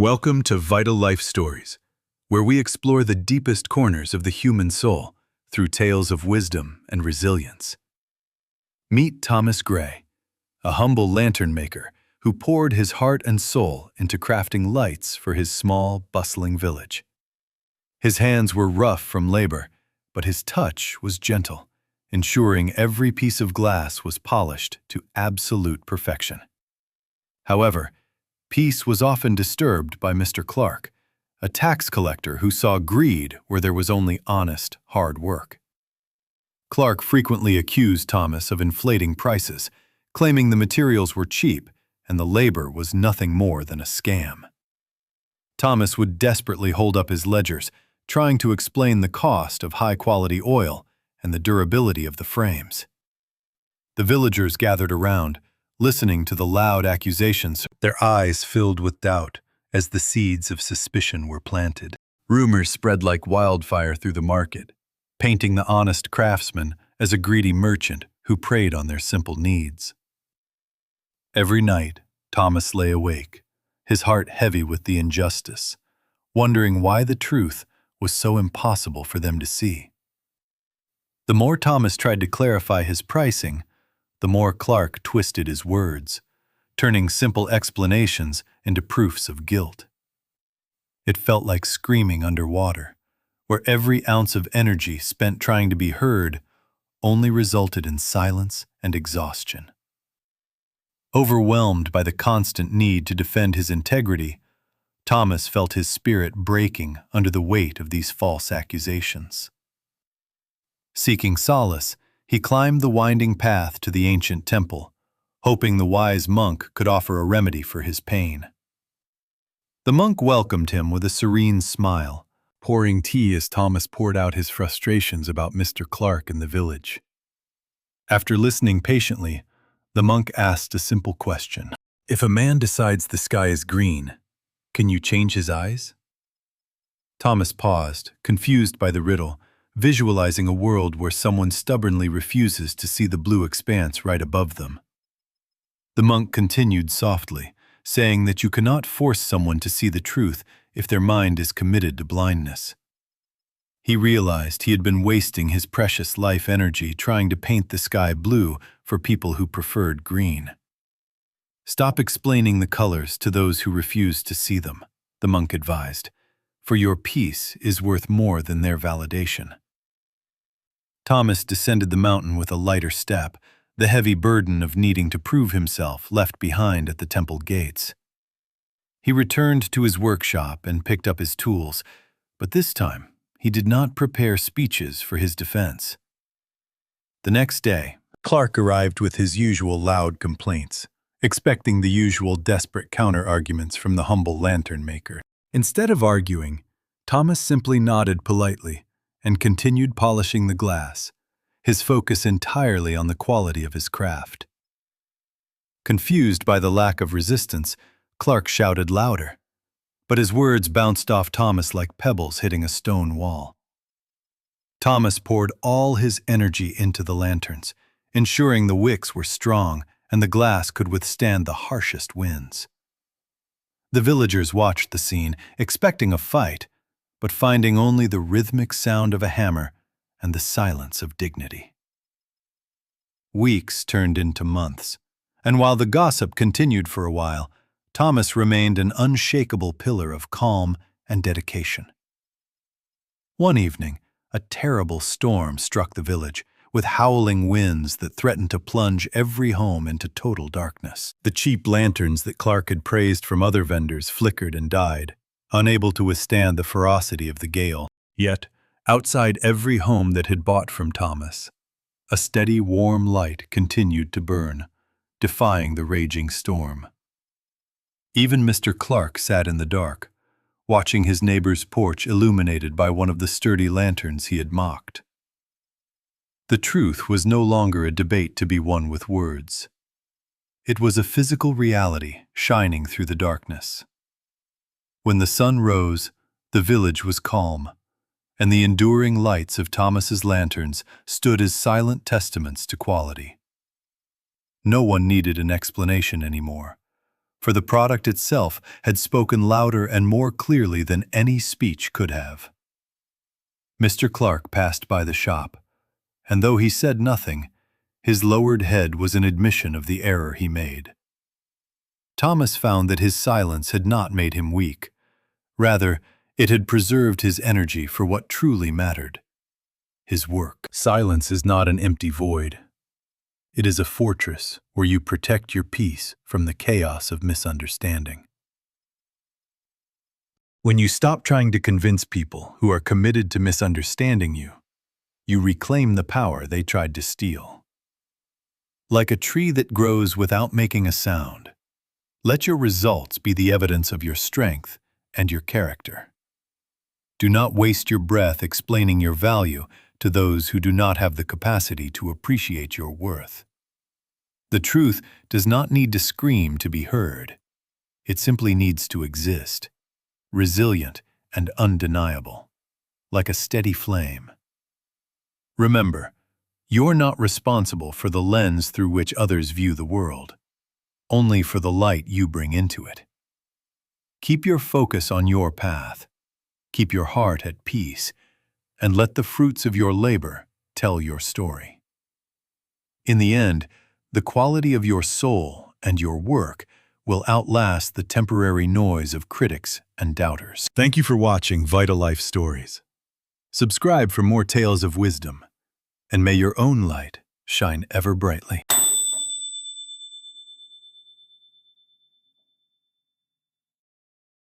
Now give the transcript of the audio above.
Welcome to Vital Life Stories, where we explore the deepest corners of the human soul through tales of wisdom and resilience. Meet Thomas Gray, a humble lantern maker who poured his heart and soul into crafting lights for his small, bustling village. His hands were rough from labor, but his touch was gentle, ensuring every piece of glass was polished to absolute perfection. However, peace was often disturbed by Mr. Clark, a tax collector who saw greed where there was only honest, hard work. Clark frequently accused Thomas of inflating prices, claiming the materials were cheap and the labor was nothing more than a scam. Thomas would desperately hold up his ledgers, trying to explain the cost of high-quality oil and the durability of the frames. The villagers gathered around, listening to the loud accusations, their eyes filled with doubt as the seeds of suspicion were planted. Rumors spread like wildfire through the market, painting the honest craftsman as a greedy merchant who preyed on their simple needs. Every night, Thomas lay awake, his heart heavy with the injustice, wondering why the truth was so impossible for them to see. The more Thomas tried to clarify his pricing, the more Clark twisted his words, turning simple explanations into proofs of guilt. It felt like screaming underwater, where every ounce of energy spent trying to be heard only resulted in silence and exhaustion. Overwhelmed by the constant need to defend his integrity, Thomas felt his spirit breaking under the weight of these false accusations. Seeking solace, he climbed the winding path to the ancient temple, hoping the wise monk could offer a remedy for his pain. The monk welcomed him with a serene smile, pouring tea as Thomas poured out his frustrations about Mr. Clark and the village. After listening patiently, the monk asked a simple question. If a man decides the sky is green, can you change his eyes? Thomas paused, confused by the riddle, visualizing a world where someone stubbornly refuses to see the blue expanse right above them. The monk continued softly, saying that you cannot force someone to see the truth if their mind is committed to blindness. He realized he had been wasting his precious life energy trying to paint the sky blue for people who preferred green. Stop explaining the colors to those who refuse to see them, the monk advised, for your peace is worth more than their validation. Thomas descended the mountain with a lighter step, the heavy burden of needing to prove himself left behind at the temple gates. He returned to his workshop and picked up his tools, but this time he did not prepare speeches for his defense. The next day, Clark arrived with his usual loud complaints, expecting the usual desperate counter-arguments from the humble lantern maker. Instead of arguing, Thomas simply nodded politely and continued polishing the glass, his focus entirely on the quality of his craft. Confused by the lack of resistance, Clark shouted louder, but his words bounced off Thomas like pebbles hitting a stone wall. Thomas poured all his energy into the lanterns, ensuring the wicks were strong and the glass could withstand the harshest winds. The villagers watched the scene, expecting a fight, but finding only the rhythmic sound of a hammer and the silence of dignity. Weeks turned into months, and while the gossip continued for a while, Thomas remained an unshakable pillar of calm and dedication. One evening, a terrible storm struck the village, with howling winds that threatened to plunge every home into total darkness. The cheap lanterns that Clark had praised from other vendors flickered and died, unable to withstand the ferocity of the gale. Yet, outside every home that had bought from Thomas, a steady, warm light continued to burn, defying the raging storm. Even Mr. Clark sat in the dark, watching his neighbor's porch illuminated by one of the sturdy lanterns he had mocked. The truth was no longer a debate to be won with words. It was a physical reality shining through the darkness. When the sun rose, the village was calm, and the enduring lights of Thomas's lanterns stood as silent testaments to quality. No one needed an explanation anymore, for the product itself had spoken louder and more clearly than any speech could have. Mr. Clark passed by the shop, and though he said nothing, his lowered head was an admission of the error he made. Thomas found that his silence had not made him weak. Rather, it had preserved his energy for what truly mattered: his work. Silence is not an empty void. It is a fortress where you protect your peace from the chaos of misunderstanding. When you stop trying to convince people who are committed to misunderstanding you, you reclaim the power they tried to steal. Like a tree that grows without making a sound, let your results be the evidence of your strength and your character. Do not waste your breath explaining your value to those who do not have the capacity to appreciate your worth. The truth does not need to scream to be heard. It simply needs to exist, resilient and undeniable, like a steady flame. Remember, you're not responsible for the lens through which others view the world, only for the light you bring into it. Keep your focus on your path, keep your heart at peace, and let the fruits of your labor tell your story. In the end, the quality of your soul and your work will outlast the temporary noise of critics and doubters. Thank you for watching Vital Life Stories. Subscribe for more tales of wisdom, and may your own light shine ever brightly.